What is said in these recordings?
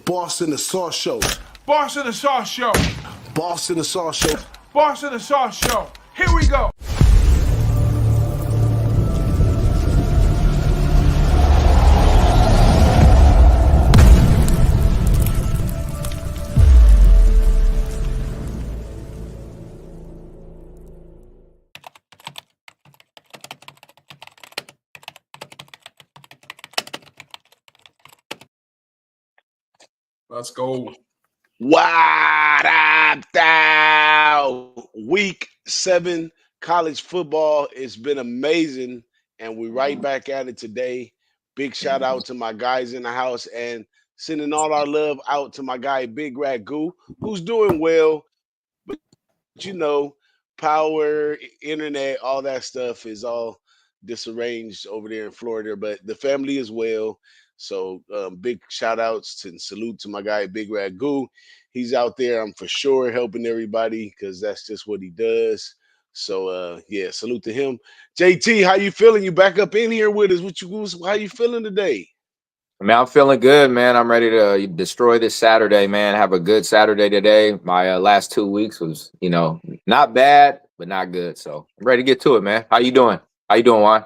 Boss in the Sauce Show. Boss in the Sauce Show. Boss in the Sauce Show. Boss in the Sauce Show. Here we go. Let's go. What up, thou? Week 7 college football. It's been amazing, and we're right back at it today. Big shout out to my guys in the house and sending all our love out to my guy Big Ragu, who's doing well. But you know, power, internet, all that stuff is all disarranged over there in Florida, but the family is well. So big shout outs and salute to my guy Big Ragu. He's out there, I'm for sure, helping everybody because that's just what he does. So yeah, salute to him. JT, how you feeling? You back up in here with us? How you feeling today? Man, I'm feeling good, man. I'm ready to destroy this Saturday, man. Have a good Saturday today. My last 2 weeks was, not bad, but not good. So I'm ready to get to it, man. How you doing? How you doing, Juan?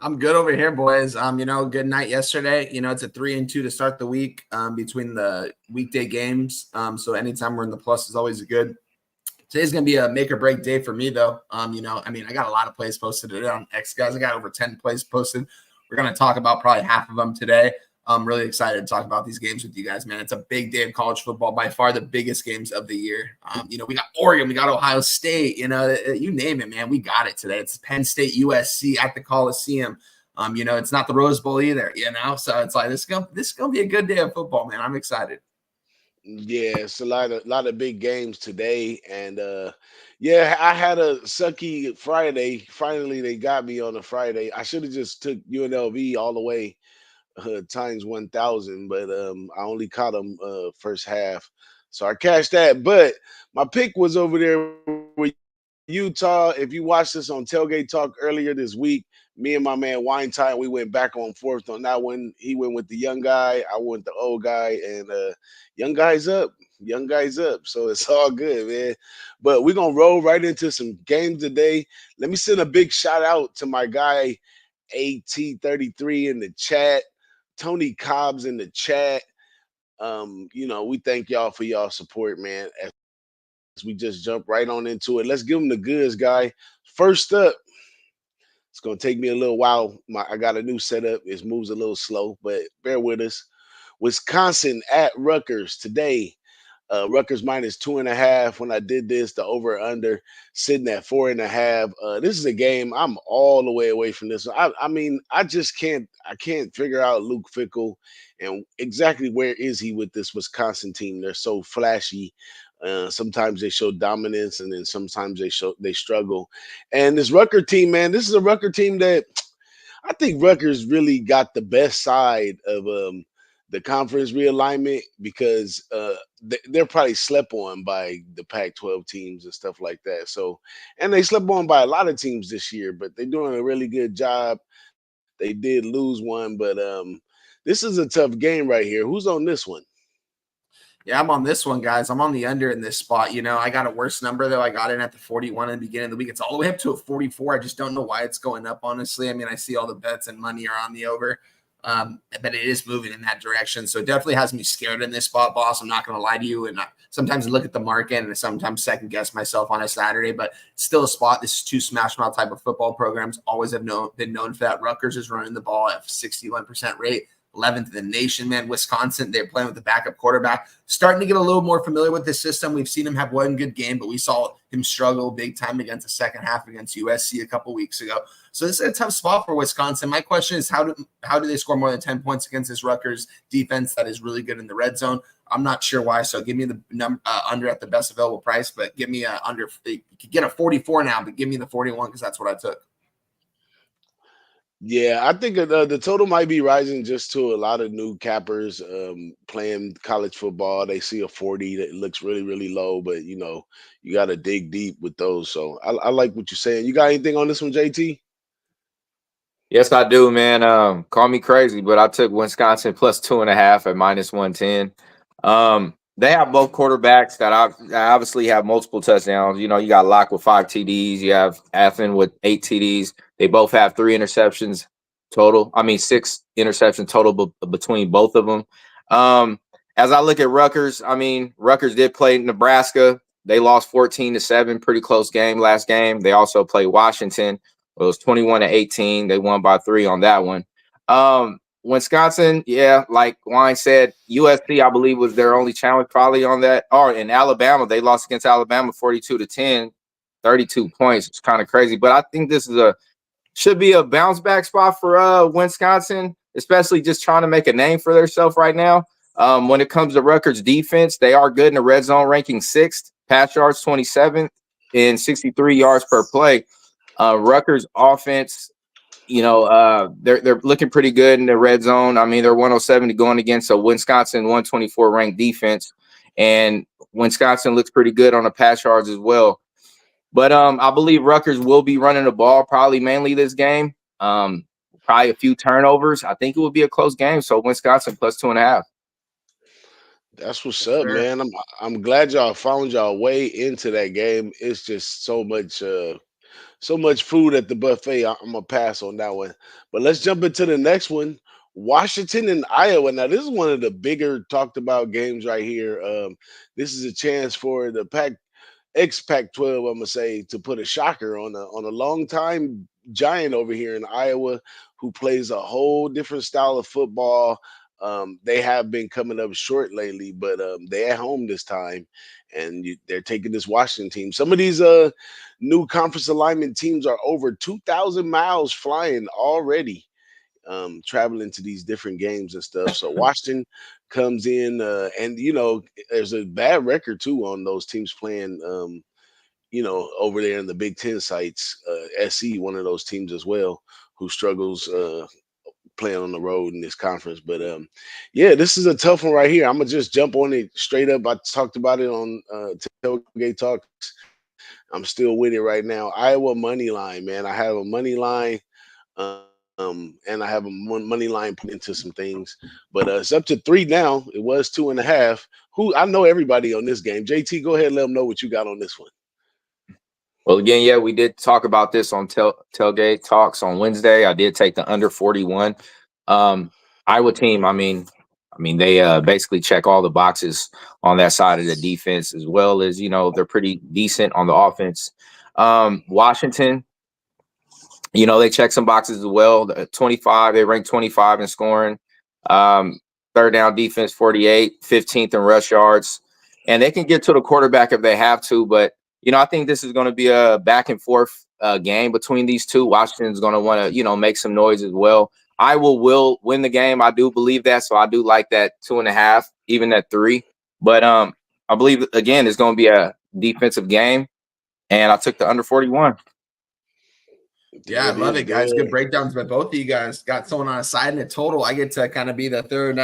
I'm good over here, boys. Good night yesterday. It's a 3-2 to start the week between the weekday games. So anytime we're in the plus is always good. Today's going to be a make or break day for me, though. I got a lot of plays posted today on X, guys. I got over 10 plays posted. We're going to talk about probably half of them today. I'm really excited to talk about these games with you guys, man. It's a big day of college football, by far the biggest games of the year. We got Oregon, we got Ohio State, you name it, man. We got it today. It's Penn State, USC at the Coliseum. It's not the Rose Bowl either, So it's like this is gonna be a good day of football, man. I'm excited. Yeah, it's a lot of big games today, and yeah, I had a sucky Friday. Finally, they got me on a Friday. I should have just took UNLV all the way. Times 1,000, but I only caught them first half, so I cashed that. But my pick was over there with Utah. If you watched this on Tailgate Talk earlier this week, me and my man Wine Time, we went back on forth on that one. He went with the young guy, I went with the old guy, and young guy's up. So it's all good, man. But we're gonna roll right into some games today. Let me send a big shout out to my guy AT33 in the chat. Tony Cobbs in the chat. We thank y'all for y'all support, man. As we just jump right on into it. Let's give them the goods, guy. First up, it's gonna take me a little while. I got a new setup. It moves a little slow, but bear with us. Wisconsin at Rutgers today. Rutgers minus 2.5. When I did this, the over under sitting at 4.5. This is a game I'm all the way away from this. I just can't figure out Luke Fickell and exactly where is he with this Wisconsin team. They're so flashy. Sometimes they show dominance, and then sometimes they struggle. And this Rutgers team, man, this is a Rutgers team that I think Rutgers really got the best side of the conference realignment because they're probably slept on by the Pac-12 teams and stuff like that. So, and they slept on by a lot of teams this year, but they're doing a really good job. They did lose one, but this is a tough game right here. Who's on this one? Yeah, I'm on this one, guys. I'm on the under in this spot. I got a worse number, though. I got in at the 41 in the beginning of the week. It's all the way up to a 44. I just don't know why it's going up, honestly. I see all the bets and money are on the over. But it is moving in that direction. So it definitely has me scared in this spot, boss. I'm not going to lie to you. And sometimes I look at the market and sometimes second guess myself on a Saturday, but it's still a spot. This is two smash mouth type of football programs. Always have been known for that. Rutgers is running the ball at 61% rate. 11th in the nation, man. Wisconsin, they're playing with the backup quarterback. Starting to get a little more familiar with this system. We've seen him have one good game, but we saw him struggle big time against the second half against USC a couple weeks ago. So this is a tough spot for Wisconsin. My question is, how do they score more than 10 points against this Rutgers defense that is really good in the red zone? I'm not sure why. So give me the under at the best available price, but give me a under. You could get a 44 now, but give me the 41 because that's what I took. Yeah, I think the total might be rising just to a lot of new cappers playing college football. They see a 40 that looks really, really low, but you got to dig deep with those. So I like what you're saying. You got anything on this one, JT? Yes, I do, man. Call me crazy, but I took Wisconsin plus 2.5 at minus 110. They have both quarterbacks that obviously have multiple touchdowns. You know, you got Locke with 5 TDs. You have Athen with 8 TDs. They both have 3 interceptions total. I mean, 6 interceptions total between both of them. As I look at Rutgers, I mean, Rutgers did play Nebraska. They lost 14-7, pretty close game last game. They also played Washington. It was 21-18. They won by 3 on that one. Wisconsin, yeah, like Wine said, USC, I believe, was their only challenge probably on that. Or in Alabama, they lost against Alabama 42-10, 32 points. It's kind of crazy. But I think this is should be a bounce back spot for Wisconsin, especially just trying to make a name for themselves right now. When it comes to Rutgers defense, they are good in the red zone, ranking 6th, pass yards 27th, and 63 yards per play. Rutgers offense, you know, they're looking pretty good in the red zone. I mean, they're 107 going against a Wisconsin 124 ranked defense, and Wisconsin looks pretty good on the pass yards as well. But I believe Rutgers will be running the ball probably mainly this game. Probably a few turnovers. I think it will be a close game. So Wisconsin plus 2.5. That's what's Yes, up, sir. man. I'm glad y'all found y'all way into that game. It's just so much food at the buffet. I'm gonna pass on that one. But let's jump into the next one. Washington and Iowa. Now, this is one of the bigger talked about games right here. This is a chance for the Pac-12, I'm gonna say, to put a shocker on a long time giant over here in Iowa, who plays a whole different style of football. They have been coming up short lately, but they're at home this time, and they're taking this Washington team. Some of these new conference alignment teams are over 2,000 miles flying already, traveling to these different games and stuff. So Washington comes in, and there's a bad record too on those teams playing. Over there in the Big Ten sites, SC, one of those teams as well, who struggles playing on the road in this conference. But yeah, this is a tough one right here. I'm gonna just jump on it straight up. I talked about it on Tailgate Talks. I'm still with it right now. Iowa money line, man. I have a money line, and I have a money line put into some things. But it's up to 3 now. It was 2.5. I know everybody on this game. JT, go ahead and let them know what you got on this one. Well, again, yeah, we did talk about this on Tailgate Talks on Wednesday. I did take the under 41. Iowa team, I mean, they basically check all the boxes on that side of the defense, as well as, they're pretty decent on the offense. Washington, they check some boxes as well. 25, they rank 25 in scoring. Third down defense, 48, 15th in rush yards. And they can get to the quarterback if they have to, but I think this is going to be a back and forth game between these two. Washington's going to want to, make some noise as well. Iowa will win the game. I do believe that. So I do like that 2.5, even at 3. But I believe, again, it's going to be a defensive game. And I took the under 41. Yeah, I love it, guys. Good breakdowns by both of you guys. Got someone on a side and a total. I get to kind of be the third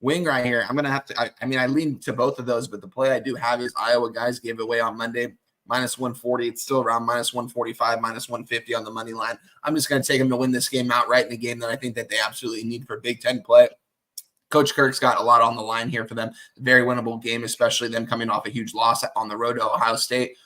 wing right here. I'm going to have to, I lean to both of those, but the play I do have is Iowa guys gave away on Monday. -140. It's still around -145, -150 on the money line. I'm just going to take them to win this game outright in a game that I think that they absolutely need for Big Ten play. Coach Kirk's got a lot on the line here for them. Very winnable game, especially them coming off a huge loss on the road to Ohio State,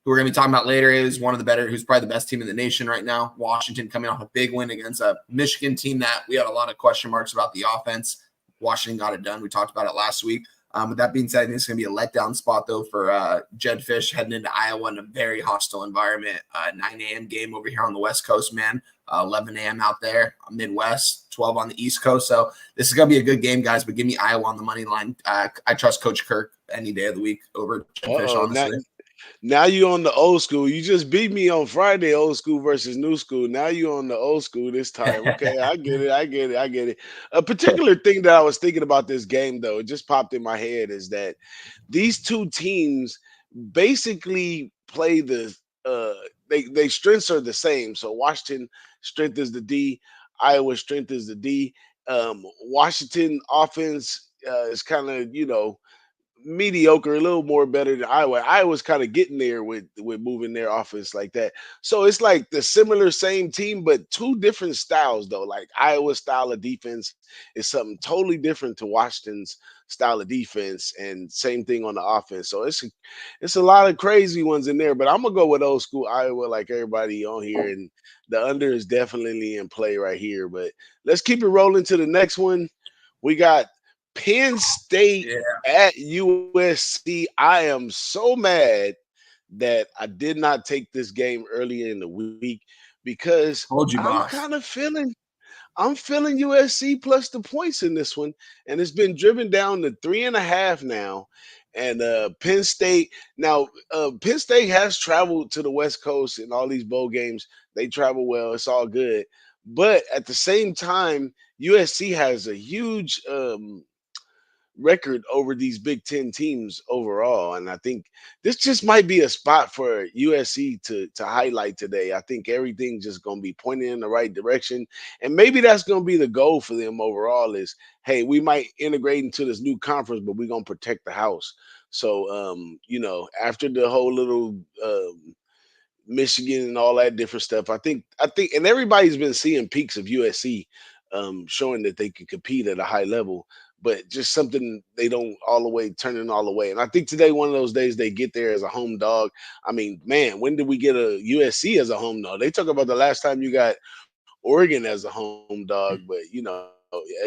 who we're going to be talking about later, is one of the better, who's probably the best team in the nation right now. Washington coming off a big win against a Michigan team that we had a lot of question marks about the offense. Washington got it done. We talked about it last week. With that being said, I think it's going to be a letdown spot, though, for Jed Fish heading into Iowa in a very hostile environment. 9 a.m. game over here on the West Coast, man. 11 a.m. out there, Midwest, 12 on the East Coast. So this is going to be a good game, guys, but give me Iowa on the money line. I trust Coach Kirk any day of the week over Jed Fish, honestly. Now you on the old school. You just beat me on Friday, old school versus new school. Now you on the old school this time. Okay, I get it. A particular thing that I was thinking about this game, though, it just popped in my head, is that these two teams basically play they strengths are the same. So Washington strength is the D, Iowa strength is the D. Washington offense is kind of, mediocre, a little more better than Iowa. Iowa's kind of getting there with moving their offense like that. So it's like the similar same team, but two different styles though. Like Iowa's style of defense is something totally different to Washington's style of defense, and same thing on the offense. So it's a lot of crazy ones in there. But I'm gonna go with old school Iowa, like everybody on here, and the under is definitely in play right here. But let's keep it rolling to the next one. We got Penn State at USC. I am so mad that I did not take this game earlier in the week because I'm feeling USC plus the points in this one, and it's been driven down to 3.5 now. And Penn State Penn State has traveled to the West Coast in all these bowl games. They travel well. It's all good, but at the same time, USC has a huge record over these Big Ten teams overall. And I think this just might be a spot for USC to highlight today. I think everything just going to be pointing in the right direction. And maybe that's going to be the goal for them overall is, hey, we might integrate into this new conference, but we're going to protect the house. So, after the whole little Michigan and all that different stuff, I think, and everybody's been seeing peaks of USC showing that they can compete at a high level, but just something they don't all the way turning all the way. And I think today, one of those days they get there as a home dog. I mean, man, when did we get a USC as a home dog? They talk about the last time you got Oregon as a home dog, but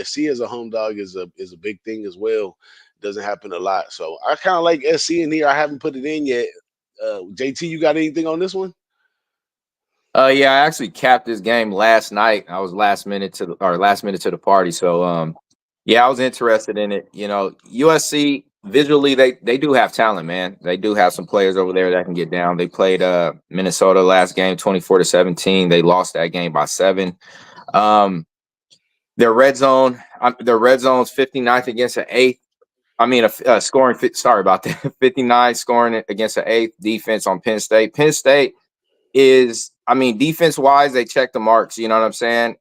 SC as a home dog is a big thing as well. Doesn't happen a lot. So I kind of like SC in here. I haven't put it in yet. JT, you got anything on this one? Yeah, I actually capped this game last night. I was last minute to the party. So yeah, I was interested in it. USC visually, they do have talent, man. They do have some players over there that can get down. They played Minnesota last game, 24-17. They lost that game by 7. Their red zone's 59th against an 8th. I mean, scoring. Sorry about that. 59 scoring against an 8th defense on Penn State. Penn State is, defense wise, they check the marks. You know what I'm saying?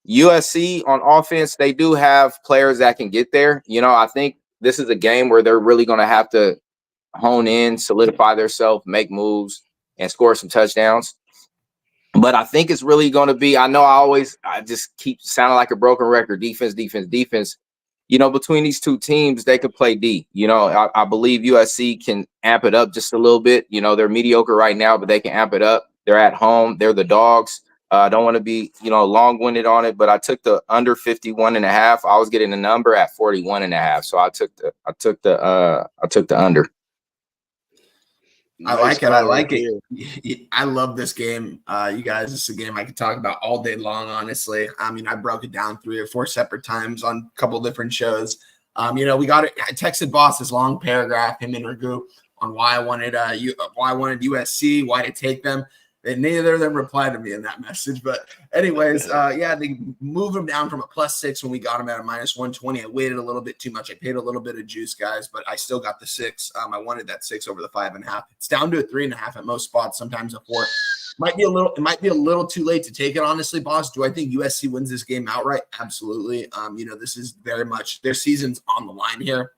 USC on offense, they do have players that can get there. I think this is a game where they're really going to have to hone in, solidify themselves, make moves, and score some touchdowns. But I think it's really going to be, I just keep sounding like a broken record. Defense. Between these two teams, they could play D. I believe USC can amp it up just a little bit. They're mediocre right now, but they can amp it up. They're at home. They're the dogs. I don't want to be, long-winded on it, but I took the under 51.5. I was getting the number at 41.5. So I took the under. I like it. I love this game. You guys, this is a game I could talk about all day long, honestly. I broke it down 3 or 4 separate times on a couple different shows. We got it. I texted Boss this long paragraph, him and Ragu, on why I wanted USC, why to take them. And neither of them replied to me in that message. But anyways, they moved them down from a +6 when we got them at a -120. I waited a little bit too much. I paid a little bit of juice, guys, but I still got the 6. I wanted that 6 over the 5.5. It's down to a 3.5 at most spots, sometimes a 4. It might be a little too late to take it, honestly, Boss. Do I think USC wins this game outright? Absolutely. This is very much their season's on the line here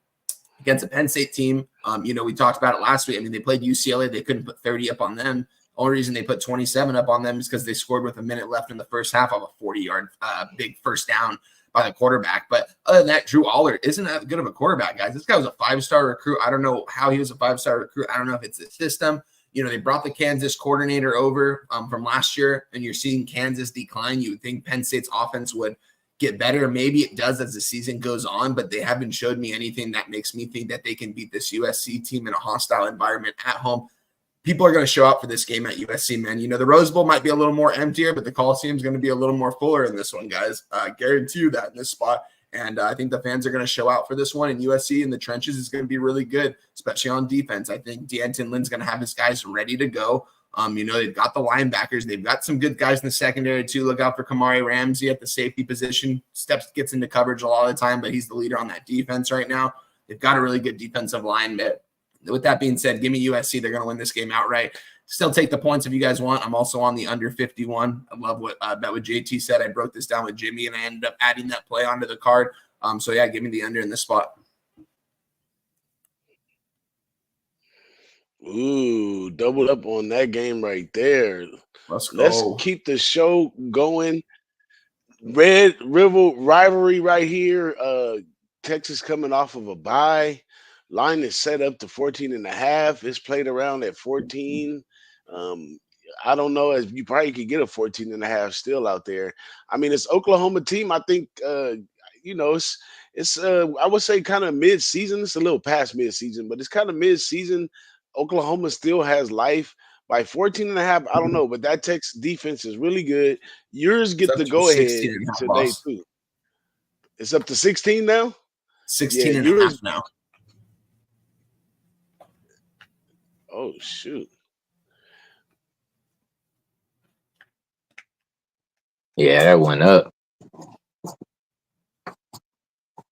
against a Penn State team. We talked about it last week. They played UCLA. They couldn't put 30 up on them. Only reason they put 27 up on them is because they scored with a minute left in the first half of a 40-yard big first down by the quarterback. But other than that, Drew Aller isn't that good of a quarterback, guys. This guy was a 5-star recruit. I don't know how he was a 5-star recruit. I don't know if it's the system. They brought the Kansas coordinator over from last year, and you're seeing Kansas decline. You would think Penn State's offense would get better. Maybe it does as the season goes on, but they haven't showed me anything that makes me think that they can beat this USC team in a hostile environment at home. People are going to show up for this game at USC, man. The Rose Bowl might be a little more emptier, but the Coliseum is going to be a little more fuller in this one, guys. I guarantee you that in this spot. And I think the fans are going to show out for this one. And USC in the trenches is going to be really good, especially on defense. I think D'Anton Lynn's going to have his guys ready to go. They've got the linebackers. They've got some good guys in the secondary, too. Look out for Kamari Ramsey at the safety position. Gets into coverage a lot of the time, but he's the leader on that defense right now. They've got a really good defensive line, but with that being said, give me USC. They're going to win this game outright. Still take the points if you guys want. I'm also on the under 51. I love what JT said. I broke this down with Jimmy, and I ended up adding that play onto the card. Give me the under in this spot. Ooh, double up on that game right there. Let's Let's go. keep the show going. Red River rivalry right here. Texas coming off of a bye. Line is set up to 14 and a half. It's played around at 14. Um, I don't know if you probably could get a 14 and a half still out there. I mean, it's Oklahoma team. I think it's I would say kind of mid-season. It's a little past mid-season, but it's kind of mid-season. Oklahoma still has life. By 14 and a half, I don't know, but that Texas defense is really good. Yours It's get up the to go ahead 16 and a half, today boss. too. It's up to 16 now. 16 Yeah, and a half yours. now. Oh shoot. Yeah, that went up.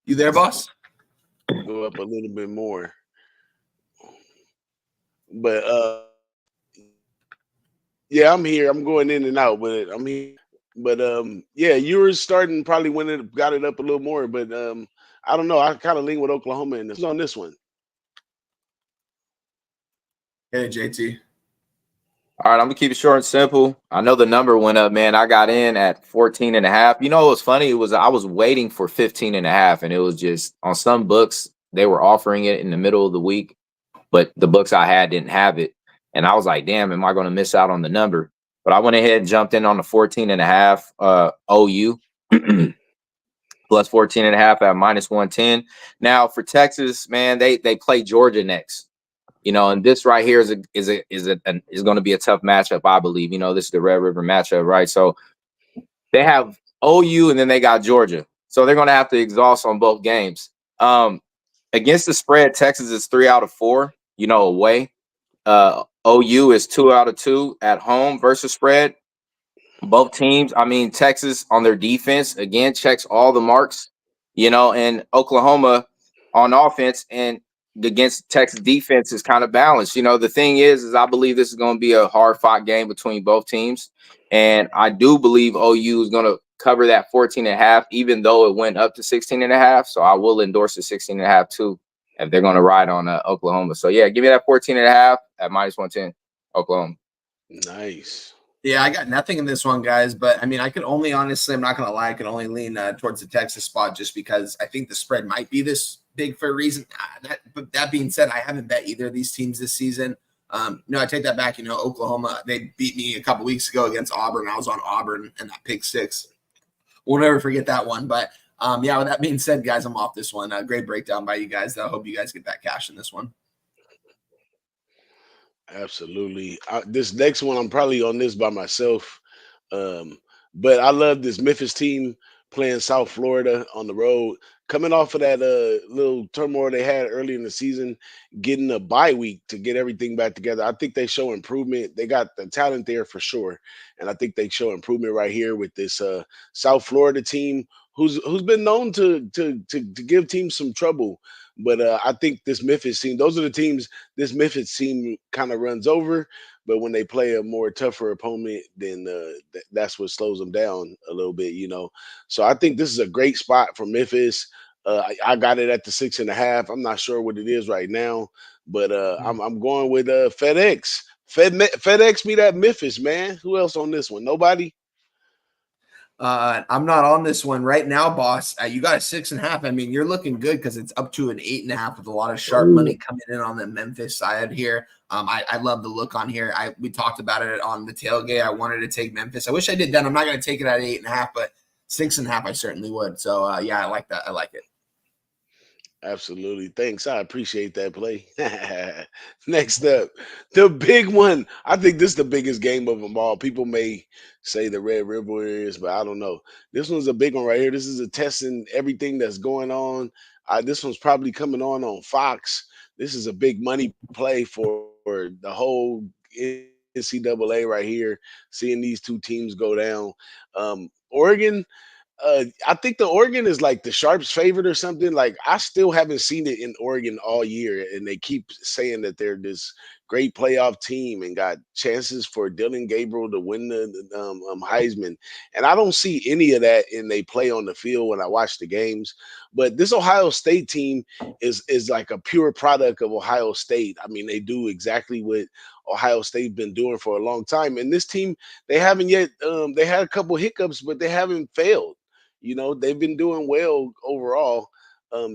You there, boss? Go up a little bit more. But yeah, I'm here. I'm going in and out, but I'm here. But yeah, yours starting probably when it got it up a little more. But I don't know. I kind of lean with Oklahoma in this on this one. Hey, JT. All right, I'm gonna keep it short and simple. I know the number went up, man. I got in at 14 and a half. You know, what was funny? It was I was waiting for 15 and a half, and it was just on some books, they were offering it in the middle of the week, but the books I had didn't have it. And I was like, damn, am I gonna miss out on the number? But I went ahead and jumped in on the 14 and a half OU plus 14 and a half at minus 110. Now for Texas, man, they play Georgia next. You know, and this right here is going to be a tough matchup, I believe. You know, this is the Red River matchup, right? So they have OU and then they got Georgia, so they're going to have to exhaust on both games. Against the spread, Texas is 3 out of 4. You know, away. OU is 2 out of 2 at home versus spread. Both teams, I mean, Texas on their defense again checks all the marks. You know, and Oklahoma on offense and against Texas defense is kind of balanced. You know, the thing is I believe this is going to be a hard fought game between both teams. And I do believe OU is going to cover that 14 and a half, even though it went up to 16 and a half. So I will endorse the 16 and a half too, if they're going to ride on Oklahoma. So yeah, give me that 14 and a half at minus 110, Oklahoma. Nice. Yeah, I got nothing in this one, guys. But I mean, I could only honestly, I'm not going to lie, I could only lean towards the Texas spot just because I think the spread might be this big for a reason. But that being said, I haven't bet either of these teams this season. No, I take that back. You know, Oklahoma, they beat me a couple weeks ago against Auburn. I was on Auburn and that pick six. We'll never forget that one. But yeah, with that being said, guys, I'm off this one. Great breakdown by you guys. I hope you guys get that cash in this one. Absolutely. This next one, I'm probably on this by myself. But I love this Memphis team playing South Florida on the road, coming off of that little turmoil they had early in the season, getting a bye week to get everything back together. I think they show improvement. They got the talent there for sure, and I think they show improvement right here with this South Florida team, who's been known to give teams some trouble. But I think this Memphis team, those are the teams this Memphis team kind of runs over. But when they play a more tougher opponent, then that's what slows them down a little bit, you know. So I think this is a great spot for Memphis. I got it at the 6.5. I'm not sure what it is right now, but I'm going with FedEx. FedEx me that Memphis, man. Who else on this one? Nobody. I'm not on this one right now, boss. You got a 6.5. I mean, you're looking good because it's up to an 8.5 with a lot of sharp money coming in on the Memphis side here. I love the look on here. We talked about it on the tailgate. I wanted to take Memphis. I wish I did that. I'm not going to take it at 8.5, but 6.5 I certainly would. So yeah, I like that. I like it. Absolutely. Thanks. I appreciate that play. Next up, the big one. I think this is the biggest game of them all. People may say the Red River is, but I don't know. This one's a big one right here. This is a testing everything that's going on. This one's probably coming on Fox. This is a big money play for the whole NCAA right here. Seeing these two teams go down. Oregon. I think the Oregon is like the Sharps' favorite or something. Like I still haven't seen it in Oregon all year, and they keep saying that they're this great playoff team and got chances for Dylan Gabriel to win the Heisman. And I don't see any of that in they play on the field when I watch the games. But this Ohio State team is like a pure product of Ohio State. I mean, they do exactly what Ohio State been doing for a long time. And this team, they haven't yet. They had a couple hiccups, but they haven't failed. You know, they've been doing well overall,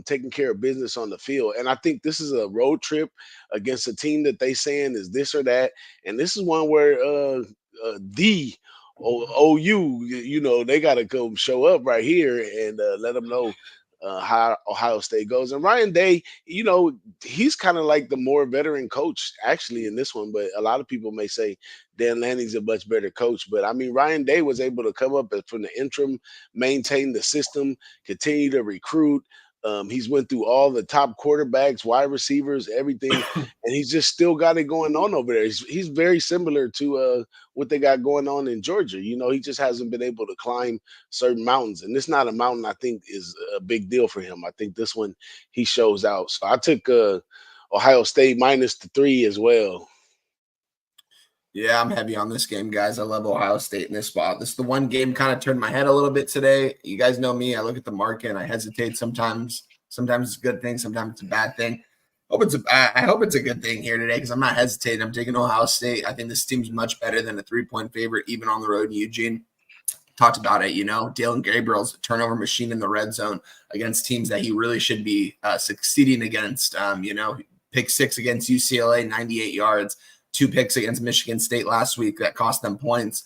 taking care of business on the field. And I think this is a road trip against a team that they saying is this or that. And this is one where the OU, you know, they got to come show up right here and let them know how Ohio State goes. And Ryan Day, you know, he's kind of like the more veteran coach actually in this one, but a lot of people may say Dan Lanning's a much better coach. But I mean, Ryan Day was able to come up from the interim, maintain the system, continue to recruit. He's went through all the top quarterbacks, wide receivers, everything, and he's just still got it going on over there. He's very similar to what they got going on in Georgia. You know, he just hasn't been able to climb certain mountains, and this not a mountain I think is a big deal for him. I think this one he shows out. So I took Ohio State minus the 3 as well. Yeah, I'm heavy on this game, guys. I love Ohio State in this spot. This is the one game kind of turned my head a little bit today. You guys know me. I look at the market and I hesitate sometimes. Sometimes it's a good thing. Sometimes it's a bad thing. I hope it's a good thing here today because I'm not hesitating. I'm taking Ohio State. I think this team's much better than a 3-point favorite, even on the road in Eugene. Talked about it, you know. Dylan Gabriel's a turnover machine in the red zone against teams that he really should be succeeding against. You know, pick 6 against UCLA, 98 yards. 2 picks against Michigan State last week that cost them points.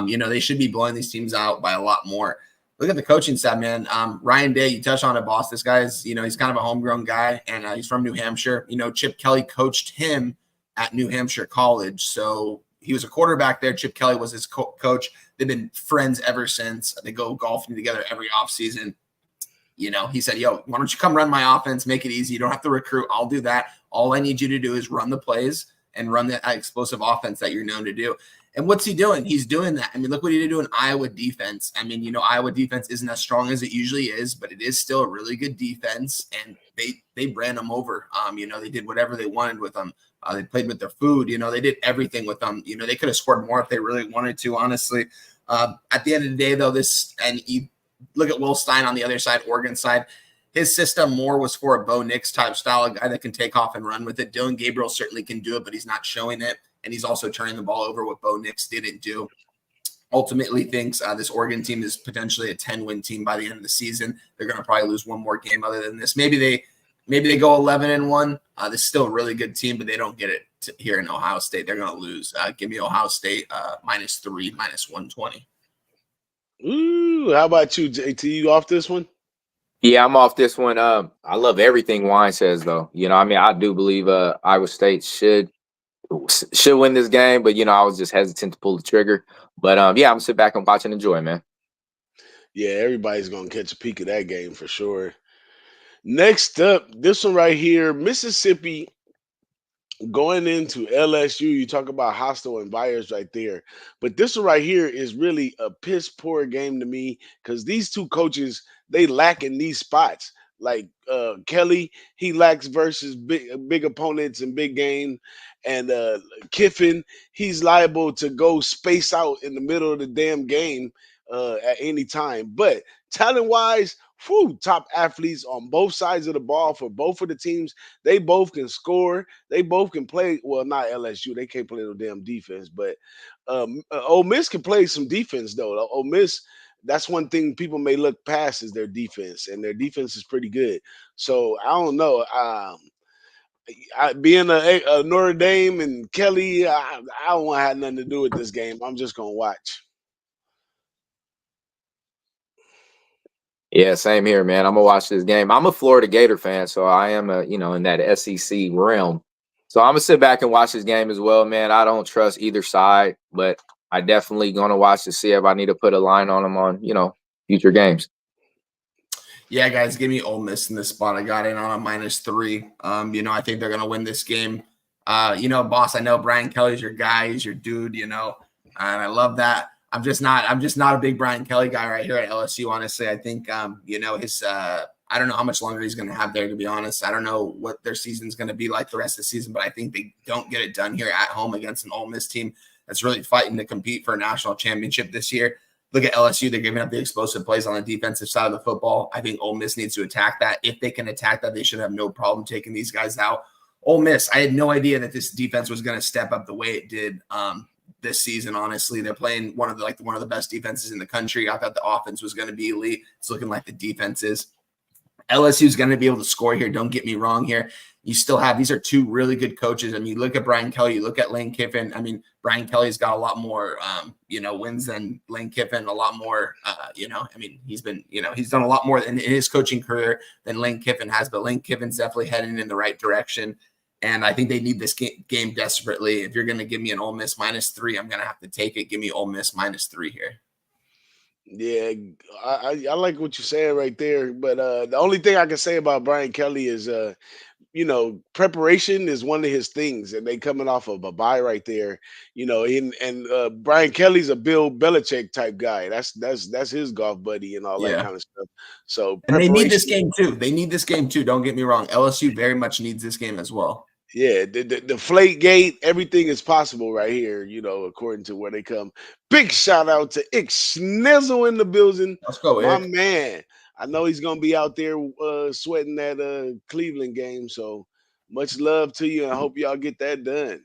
You know, they should be blowing these teams out by a lot more. Look at the coaching staff, man. Ryan Day, you touched on it, boss. This guy is, you know, he's kind of a homegrown guy, and he's from New Hampshire. You know, Chip Kelly coached him at New Hampshire College. So he was a quarterback there. Chip Kelly was his coach. They've been friends ever since. They go golfing together every offseason. You know, he said, yo, why don't you come run my offense, make it easy. You don't have to recruit. I'll do that. All I need you to do is run the plays and run the explosive offense that you're known to do. And what's he doing? He's doing that. I mean, look what he did to an Iowa defense. I mean, you know, Iowa defense isn't as strong as it usually is, but it is still a really good defense, and they ran them over. You know, they did whatever they wanted with them. They played with their food. You know, they did everything with them. You know, they could have scored more if they really wanted to, honestly. At the end of the day, though, you look at Will Stein on the other side, Oregon side. His system more was for a Bo Nix type style, a guy that can take off and run with it. Dylan Gabriel certainly can do it, but he's not showing it. And he's also turning the ball over, what Bo Nix didn't do. Ultimately thinks this Oregon team is potentially a 10-win team by the end of the season. They're going to probably lose one more game other than this. Maybe they go 11-1. This is still a really good team, but they don't get it here in Ohio State. They're going to lose. Give me Ohio State -3, -120. Ooh, how about you, JT? You off this one? Yeah, I'm off this one. I love everything Wine says, though. You know, I mean, I do believe Iowa State should win this game, but you know, I was just hesitant to pull the trigger. But yeah, I'm gonna sit back and watch and enjoy, man. Yeah, everybody's gonna catch a peek of that game for sure. Next up, this one right here, Mississippi going into LSU. You talk about hostile and bias right there, but this one right here is really a piss poor game to me because these two coaches, they lack in these spots. Like Kelly, he lacks versus big opponents and big game, and Kiffin, he's liable to go space out in the middle of the damn game at any time. But talent-wise, top athletes on both sides of the ball for both of the teams. They both can score. They both can play. Well, not LSU. They can't play no damn defense. But Ole Miss can play some defense, though. Ole Miss, that's one thing people may look past is their defense, and their defense is pretty good. So I don't know. Being a Notre Dame and Kelly, I don't want to have nothing to do with this game. I'm just gonna watch. Yeah, same here, man. I'm gonna watch this game. I'm a Florida Gator fan, so I am in that SEC realm. So I'm gonna sit back and watch this game as well, man. I don't trust either side, but I definitely gonna watch to see if I need to put a line on them on, future games. Yeah, guys, give me Ole Miss in this spot. I got in on a -3. I think they're gonna win this game. Boss, I know Brian Kelly's your guy, he's your dude, and I love that. I'm just not a big Brian Kelly guy right here at LSU. Honestly, I think his I don't know how much longer he's going to have there, to be honest. I don't know what their season's going to be like the rest of the season, but I think they don't get it done here at home against an Ole Miss team that's really fighting to compete for a national championship this year. Look at LSU. They're giving up the explosive plays on the defensive side of the football. I think Ole Miss needs to attack that. If they can attack that, they should have no problem taking these guys out. Ole Miss, I had no idea that this defense was going to step up the way it did this season. Honestly, they're playing one of the best defenses in the country. I thought the offense was going to be elite. It's looking like the defense is. LSU is going to be able to score here. Don't get me wrong here. You still have, these are two really good coaches. I mean, look at Brian Kelly, you look at Lane Kiffin. I mean, Brian Kelly's got a lot more, wins than Lane Kiffin, a lot more, he's done a lot more in his coaching career than Lane Kiffin has, but Lane Kiffin's definitely heading in the right direction. And I think they need this game desperately. If you're going to give me an Ole Miss -3, I'm going to have to take it. Give me Ole Miss -3 here. Yeah, I like what you're saying right there. But the only thing I can say about Brian Kelly is, preparation is one of his things, and they coming off of a bye right there. Brian Kelly's a Bill Belichick type guy. That's his golf buddy and all that kind of stuff. So and they need this game too. Don't get me wrong. LSU very much needs this game as well. Yeah, the Flake Gate, everything is possible right here, according to where they come. Big shout out to Ix Snizzle in the building. Let's go, my Ick. man. I know he's gonna be out there sweating that Cleveland game. So much love to you, and I hope y'all get that done.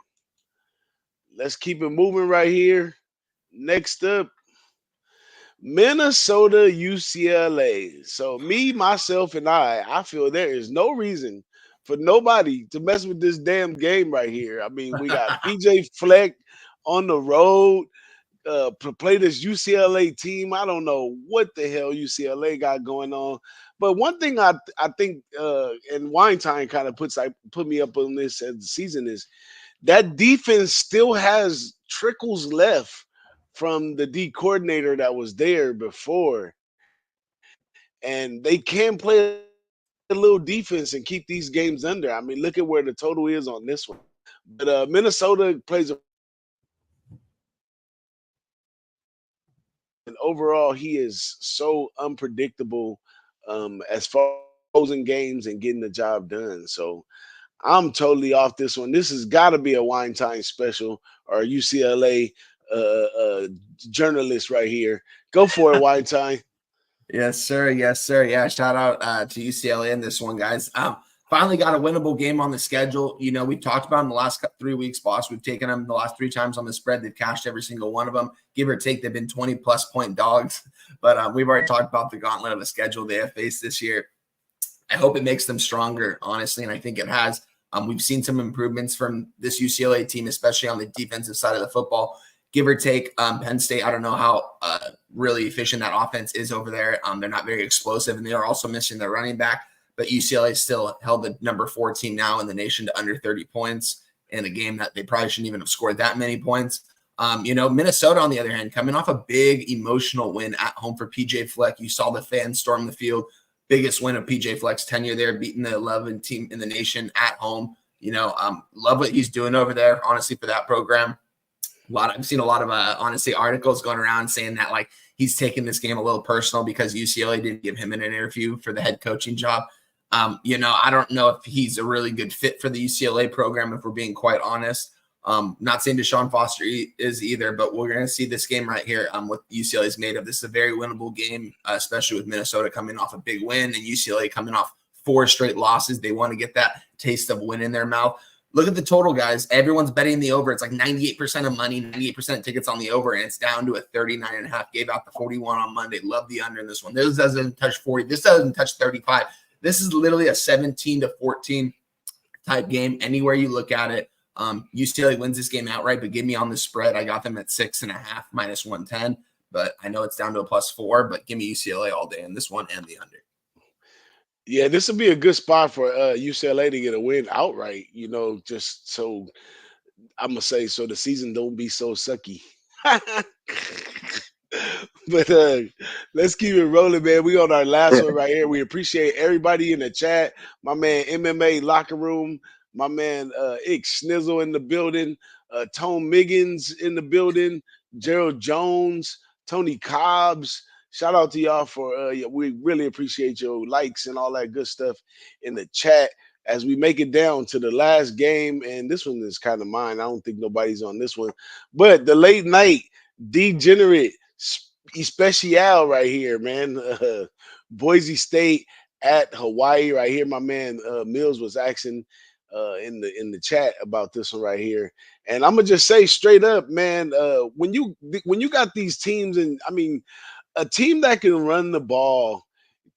Let's keep it moving right here. Next up, Minnesota UCLA. So me, myself, and I feel there is no reason for nobody to mess with this damn game right here. I mean, we got PJ Fleck on the road to play this UCLA team. I don't know what the hell UCLA got going on. But one thing I think, and Wine Time kind of put me up on this as the season is, that defense still has trickles left from the D coordinator that was there before. And they can play a little defense and keep these games under. I mean, look at where the total is on this one. But Minnesota plays and overall, he is so unpredictable as far as closing games and getting the job done. So I'm totally off this one. This has got to be a Wine Time special or a UCLA journalist right here. Go for it, Wine Time. Yes, sir. Yes, sir. Yeah, shout out to UCLA in this one, guys. Finally got a winnable game on the schedule. We've talked about in the last 3 weeks, boss. We've taken them the last 3 times on the spread. They've cashed every single one of them. Give or take, they've been 20-plus point dogs. But we've already talked about the gauntlet of a schedule they have faced this year. I hope it makes them stronger, honestly, and I think it has. We've seen some improvements from this UCLA team, especially on the defensive side of the football. Give or take, Penn State, I don't know how really efficient that offense is over there. They're not very explosive, and they are also missing their running back. But UCLA still held the number 4 team now in the nation to under 30 points in a game that they probably shouldn't even have scored that many points. Minnesota, on the other hand, coming off a big emotional win at home for PJ Fleck. You saw the fans storm the field. Biggest win of PJ Fleck's tenure there, beating the 11th team in the nation at home. Love what he's doing over there, honestly, for that program. I've seen a lot of articles going around saying that like he's taking this game a little personal because UCLA didn't give him an interview for the head coaching job. I don't know if he's a really good fit for the UCLA program, if we're being quite honest. Not saying Deshaun Foster is either, but we're going to see this game right here what UCLA is made of. This is a very winnable game, especially with Minnesota coming off a big win and UCLA coming off 4 straight losses. They want to get that taste of win in their mouth. Look at the total, guys. Everyone's betting the over. It's like 98% of money, 98% tickets on the over, and it's down to a 39.5. Gave out the 41 on Monday. Love the under in this one. This doesn't touch 40. This doesn't touch 35. This is literally a 17-14 type game. Anywhere you look at it, UCLA wins this game outright, but give me on the spread. I got them at 6.5 -110, but I know it's down to a +4, but give me UCLA all day in this one and the under. Yeah, this would be a good spot for UCLA to get a win outright, just so I'm going to say so the season don't be so sucky. But let's keep it rolling, man. We on our last one right here. We appreciate everybody in the chat. My man MMA Locker Room, my man Ix Snizzle in the building, Tone Miggins in the building, Gerald Jones, Tony Cobbs. Shout out to y'all for we really appreciate your likes and all that good stuff in the chat as we make it down to the last game. And this one is kind of mine. I don't think nobody's on this one, but the late night degenerate special right here, man. Boise State at Hawaii right here. My man Mills was asking in the chat about this one right here, and I'm gonna just say straight up, man. When you got these teams, and I mean, a team that can run the ball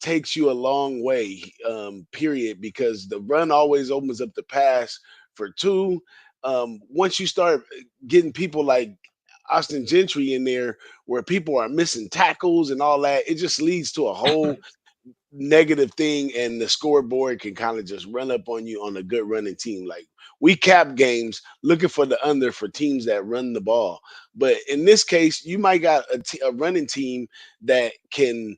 takes you a long way, period, because the run always opens up the pass for two. Once you start getting people like Austin Gentry in there where people are missing tackles and all that, it just leads to a whole negative thing, and the scoreboard can kind of just run up on you on a good running team. Like we cap games looking for the under for teams that run the ball, but in this case, you might got a running team that can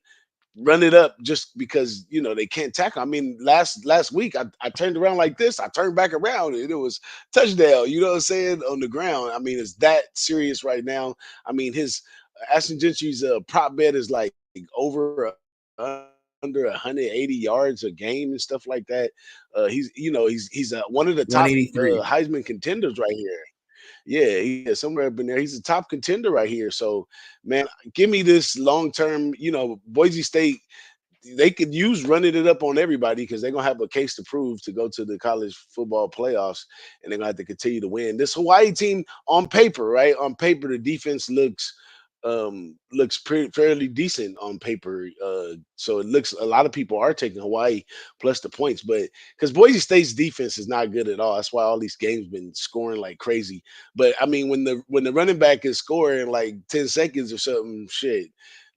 run it up just because they can't tackle. I mean, last week I turned around like this, I turned back around, and it was touchdown. You know what I'm saying, on the ground. I mean, it's that serious right now. I mean, his Ashton Gentry's prop bet is like over under 180 yards a game and stuff like that. He's one of the top 183. Heisman contenders right here. Yeah, he is somewhere up in there. He's a top contender right here. So, man, give me this long term. Boise State, they could use running it up on everybody because they're gonna have a case to prove to go to the college football playoffs, and they're gonna have to continue to win. This Hawaii team, on paper, right? On paper, the defense looks fairly decent on paper. So it looks a lot of people are taking Hawaii plus the points, but because Boise State's defense is not good at all, that's why all these games been scoring like crazy. But I mean, when the running back is scoring like 10 seconds or something, shit,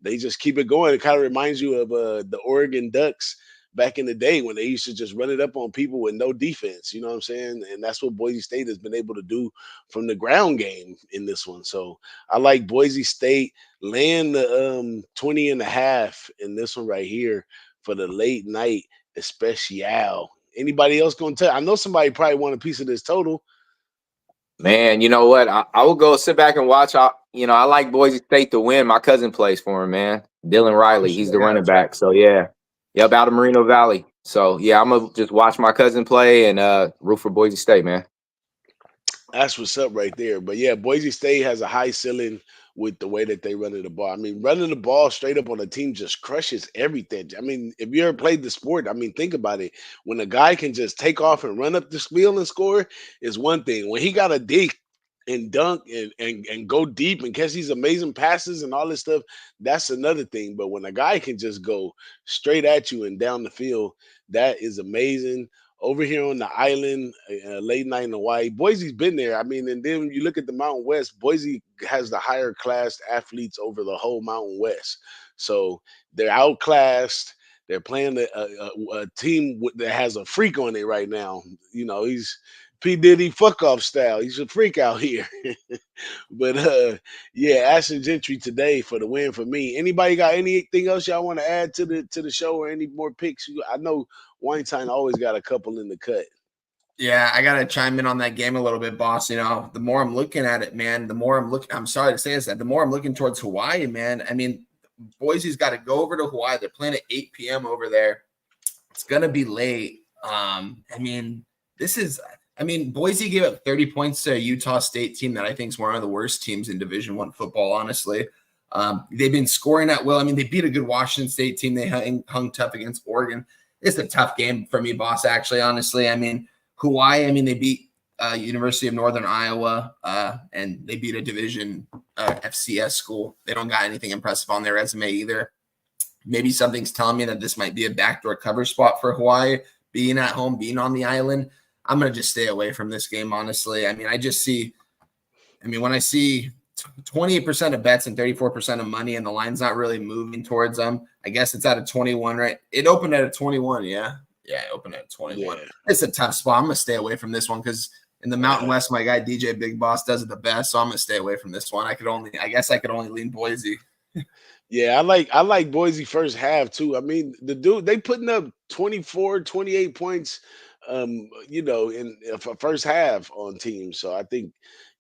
they just keep it going. It kind of reminds you of the Oregon Ducks back in the day when they used to just run it up on people with no defense. You know what I'm saying? And that's what Boise State has been able to do from the ground game in this one. So I like Boise State laying the 20 and a half in this one right here for the late night especial. Anybody else gonna tell? I know somebody probably want a piece of this total. Man, you know what? I will go sit back and watch. I like Boise State to win. My cousin plays for him, man. Dylan Riley. He's the running back. So yeah. Yep, out of Moreno Valley. So yeah, I'm gonna just watch my cousin play and root for Boise State, man. That's what's up right there. But yeah, Boise State has a high ceiling with the way that they run the ball. I mean, running the ball straight up on a team just crushes everything. I mean, if you ever played the sport, I mean, think about it. When a guy can just take off and run up the field and score is one thing. When he got a dig and dunk and go deep and catch these amazing passes and all this stuff, that's another thing. But when a guy can just go straight at you and down the field, that is amazing. Over here on the island, late night in Hawaii, Boise's been there. I mean, and then when you look at the Mountain West, Boise has the higher class athletes over the whole Mountain West. So they're outclassed. They're playing a team that has a freak on it right now. He's P. Diddy fuck off style. He's a freak out here. But yeah, Ashton Gentry today for the win for me. Anybody got anything else y'all want to add to the show or any more picks? I know Weinstein always got a couple in the cut. Yeah, I gotta chime in on that game a little bit, boss. The more I'm looking at it, man, the more I'm sorry to say this, that the more I'm looking towards Hawaii, man. I mean, Boise's got to go over to Hawaii. They're playing at 8 p.m. over there. It's gonna be late. Boise gave up 30 points to a Utah State team that I think is one of the worst teams in Division I football, honestly. They've been scoring at will. I mean, they beat a good Washington State team. They hung tough against Oregon. It's a tough game for me, boss, actually, honestly. I mean, Hawaii, they beat University of Northern Iowa, and they beat a Division FCS school. They don't got anything impressive on their resume either. Maybe something's telling me that this might be a backdoor cover spot for Hawaii, being at home, being on the island. I'm going to just stay away from this game, honestly. When I see 28% of bets and 34% of money and the line's not really moving towards them, I guess it's at a 21, right? It opened at a 21, yeah? Yeah, it opened at 21. Yeah. It's a tough spot. I'm going to stay away from this one because in the Mountain West, my guy DJ Big Boss does it the best, so I'm going to stay away from this one. I guess I could only lean Boise. Yeah, I like Boise first half too. I mean, the dude, they putting up 24, 28 points in first half on teams. So I think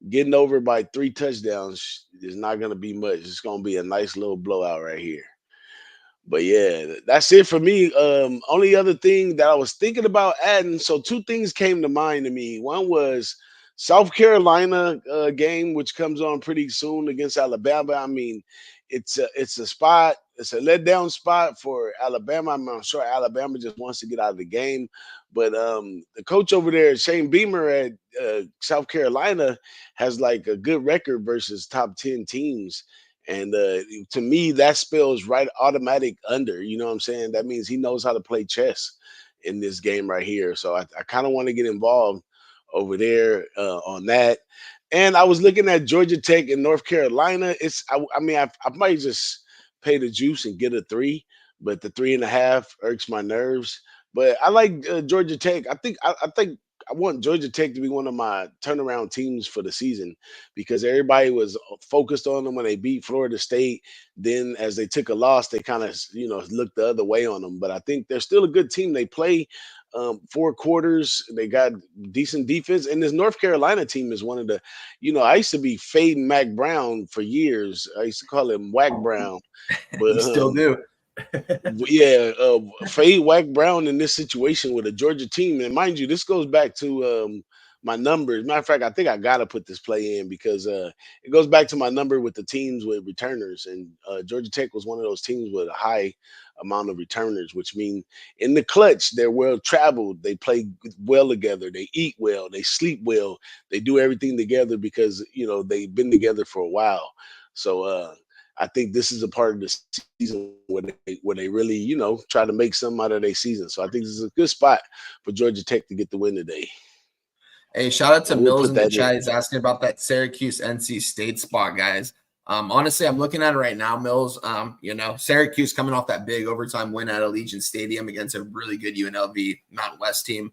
getting over by 3 touchdowns is not going to be much. It's going to be a nice little blowout right here. But yeah, that's it for me. Only other thing that I was thinking about adding. So two things came to mind to me. One was South Carolina game, which comes on pretty soon against Alabama. I mean, it's a spot. It's a letdown spot for Alabama. I'm sure Alabama just wants to get out of the game. But the coach over there, Shane Beamer at South Carolina, has like a good record versus top 10 teams. And to me, that spells right automatic under. You know what I'm saying? That means he knows how to play chess in this game right here. So I kind of want to get involved over there on that. And I was looking at Georgia Tech and North Carolina. I mean, I might just pay the juice and get a 3, but the 3.5 irks my nerves. But I like Georgia Tech. I think I want Georgia Tech to be one of my turnaround teams for the season because everybody was focused on them when they beat Florida State. Then, as they took a loss, they kind of looked the other way on them. But I think they're still a good team. They play 4 quarters. They got decent defense, and this North Carolina team is one of the. I used to be fading Mac Brown for years. I used to call him Whack Brown, but You still do. yeah, fade Whack Brown in this situation with a Georgia team, and mind you, this goes back to my numbers. Matter of fact, I think I gotta put this play in because it goes back to my number with the teams with returners, and Georgia Tech was one of those teams with a high amount of returners, which mean in the clutch they're well traveled, they play well together, they eat well, they sleep well, they do everything together because they've been together for a while. So I think this is a part of the season where they really, try to make something out of their season. So I think this is a good spot for Georgia Tech to get the win today. Hey, shout out to We'll Mills put in the that chat. in. He's asking about that Syracuse NC State spot, guys. Honestly, I'm looking at it right now, Mills. Syracuse coming off that big overtime win at Allegiant Stadium against a really good UNLV Mountain West team.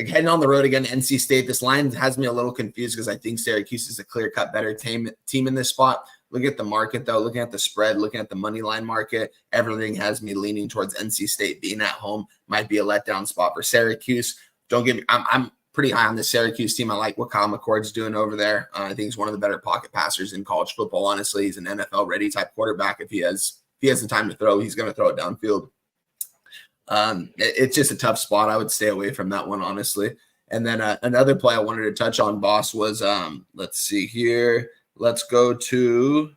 Heading on the road again, NC State. This line has me a little confused because I think Syracuse is a clear-cut better team in this spot. Look at the market, though. Looking at the spread, looking at the money line market, everything has me leaning towards NC State being at home. Might be a letdown spot for Syracuse. Don't get me. I'm pretty high on the Syracuse team. I like what Kyle McCord's doing over there. I think he's one of the better pocket passers in college football. Honestly, he's an NFL-ready type quarterback. If he has the time to throw, he's going to throw it downfield. It's just a tough spot. I would stay away from that one, honestly. And then another play I wanted to touch on, boss, was let's see here. Let's go to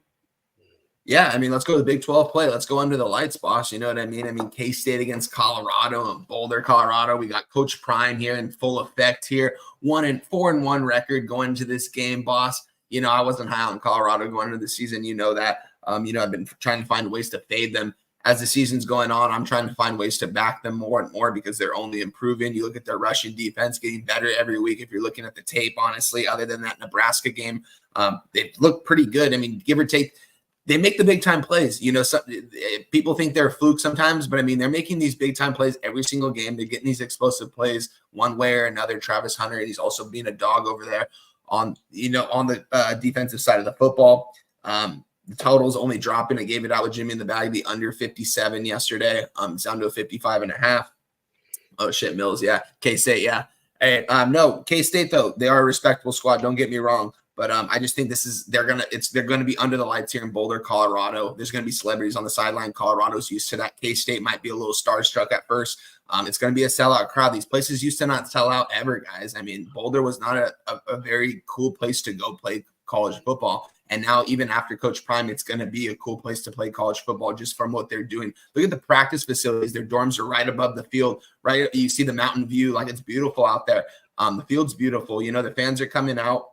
the Big 12 play. Let's go under the lights, boss. You know what I mean? I mean, K-State against Colorado and Boulder, Colorado. We got Coach Prime here in full effect here. 4-1 record going into this game, boss. I wasn't high on Colorado going into the season. You know that. I've been trying to find ways to fade them. As the season's going on, I'm trying to find ways to back them more and more because they're only improving. You look at their rushing defense getting better every week. If you're looking at the tape, honestly, other than that Nebraska game, they look pretty good. I mean, give or take, they make the big time plays. People think they're a fluke sometimes, but I mean, they're making these big time plays every single game. They're getting these explosive plays one way or another. Travis Hunter, he's also being a dog over there on the defensive side of the football. The total's only dropping. I gave it out with Jimmy in the bag, the under 57 yesterday. It's down to a 55.5. Oh shit, Mills. Yeah. K-State. Yeah. Hey, no, K-State though, they are a respectable squad. Don't get me wrong. But I just think they're gonna be under the lights here in Boulder, Colorado. There's gonna be celebrities on the sideline. Colorado's used to that. K-State might be a little starstruck at first. It's gonna be a sellout crowd. These places used to not sell out ever, guys. I mean, Boulder was not a very cool place to go play college football. And now, even after Coach Prime, it's going to be a cool place to play college football just from what they're doing. Look at the practice facilities. Their dorms are right above the field, right? You see the mountain view. Like, it's beautiful out there. The field's beautiful. The fans are coming out,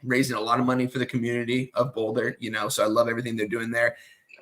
raising a lot of money for the community of Boulder, so I love everything they're doing there.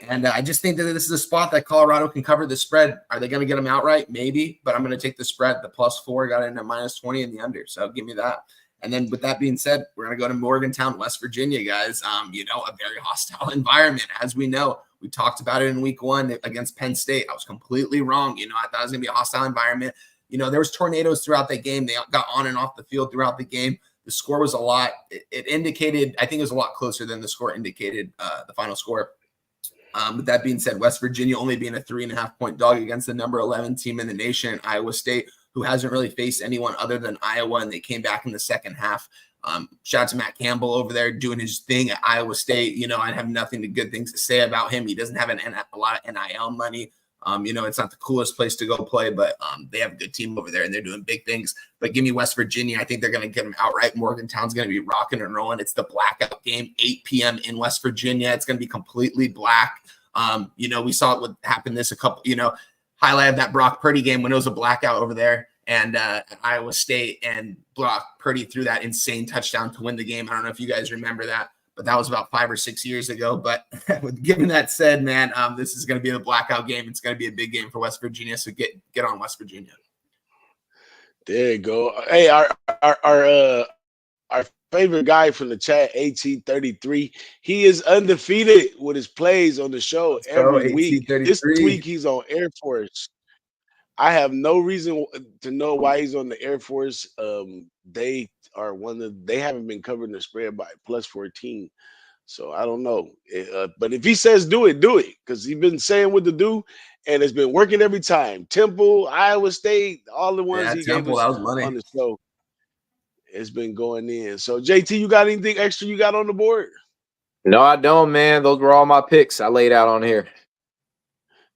And I just think that this is a spot that Colorado can cover the spread. Are they going to get them outright? Maybe, but I'm going to take the spread. The +4 got in at -20 in the under. So give me that. And then with that being said, we're going to go to Morgantown, West Virginia, guys. A very hostile environment, as we know. We talked about it in week 1 against Penn State. I was completely wrong. I thought it was going to be a hostile environment. There was tornadoes throughout the game. They got on and off the field throughout the game. The score was a lot. It indicated, I think it was a lot closer than the score indicated, the final score. With that being said, West Virginia only being a 3.5-point dog against the number 11 team in the nation, Iowa State, who hasn't really faced anyone other than Iowa, and they came back in the second half. Shout out to Matt Campbell over there doing his thing at Iowa State. You know, I have nothing but good things to say about him. He doesn't have a lot of NIL money. You know, it's not the coolest place to go play, but they have a good team over there and they're doing big things. But give me West Virginia. I think they're going to get them outright. Morgantown's going to be rocking and rolling. It's the blackout game, 8 p.m. in West Virginia. It's going to be completely black. You know, we saw what happened highlight of that Brock Purdy game when it was a blackout over there and Iowa State, and Brock Purdy threw that insane touchdown to win the game. I don't know if you guys remember that, but that was about 5 or 6 years ago. But given that said, man, this is going to be the blackout game. It's going to be a big game for West Virginia. So get on West Virginia. There you go. Hey, our favorite guy from the chat, AT33, he is undefeated with his plays on the show every week. This week he's on Air Force. I have no reason to know why he's on the Air Force. They haven't been covering the spread by +14. So I don't know. But if he says do it, because he's been saying what to do, and it's been working every time. Temple, Iowa State, all the ones he gave us on the show. It's been going in. So, JT, you got anything extra you got on the board? No, I don't, man. Those were all my picks I laid out on here.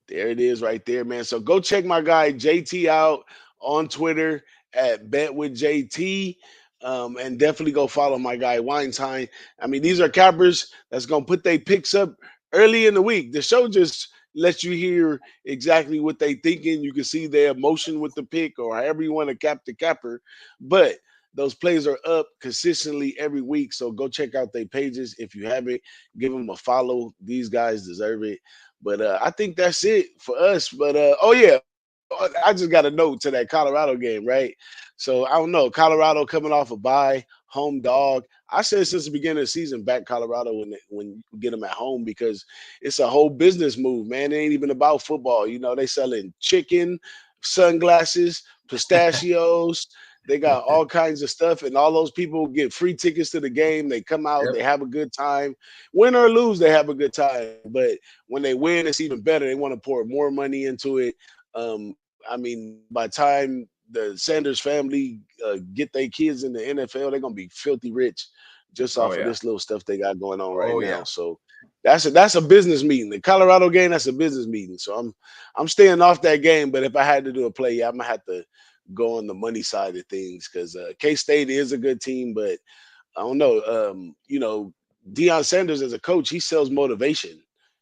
There it is right there, man. So go check my guy JT out on Twitter at BetWithJT. And definitely go follow my guy Weinstein. I mean, these are cappers that's going to put their picks up early in the week. The show just lets you hear exactly what they thinking. You can see their emotion with the pick or however you want to cap the capper. But those plays are up consistently every week. So go check out their pages. If you haven't, give them a follow. These guys deserve it. But I think that's it for us. But, oh, yeah, I just got a note to that Colorado game, right? So I don't know. Colorado coming off a bye, home dog. I said since the beginning of the season, back Colorado when you get them at home, because it's a whole business move, man. It ain't even about football. You know, they selling chicken, sunglasses, pistachios. They got all kinds of stuff, and all those people get free tickets to the game. They come out, They have a good time. Win or lose, they have a good time. But when they win, it's even better. They want to pour more money into it. I mean, by the time the Sanders family get their kids in the NFL, they're going to be filthy rich just off of this little stuff they got going on right now. So that's a business meeting. The Colorado game, that's a business meeting. So I'm staying off that game. But if I had to do a play, I'm going to have to go on the money side of things, because K-State is a good team, but I don't know. You know, Deion Sanders as a coach, he sells motivation.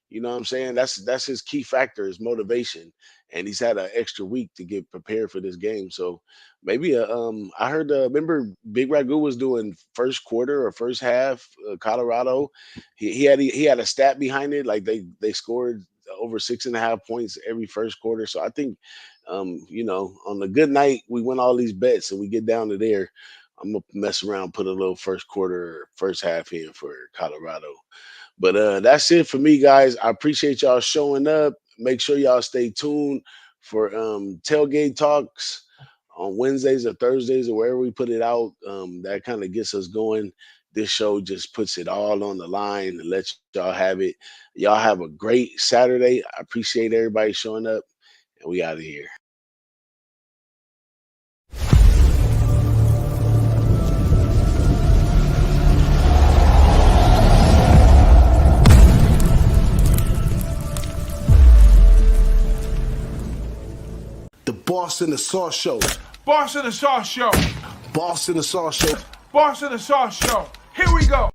You know what I'm saying? That's his key factor is motivation, and he's had an extra week to get prepared for this game. So maybe I heard remember Big Ragu was doing first quarter or first half Colorado. He had a stat behind it, like they scored over 6.5 points every first quarter. So I think you know, on a good night, we win all these bets and we get down to there. I'm going to mess around, put a little first quarter, first half in for Colorado. But that's it for me, guys. I appreciate y'all showing up. Make sure y'all stay tuned for tailgate talks on Wednesdays or Thursdays or wherever we put it out. That kind of gets us going. This show just puts it all on the line and lets y'all have it. Y'all have a great Saturday. I appreciate everybody showing up, and we out of here. The Boss and the Sauce Show. Boss and the Sauce Show. Boss and the Sauce Show. Boss and the Sauce Show. Here we go.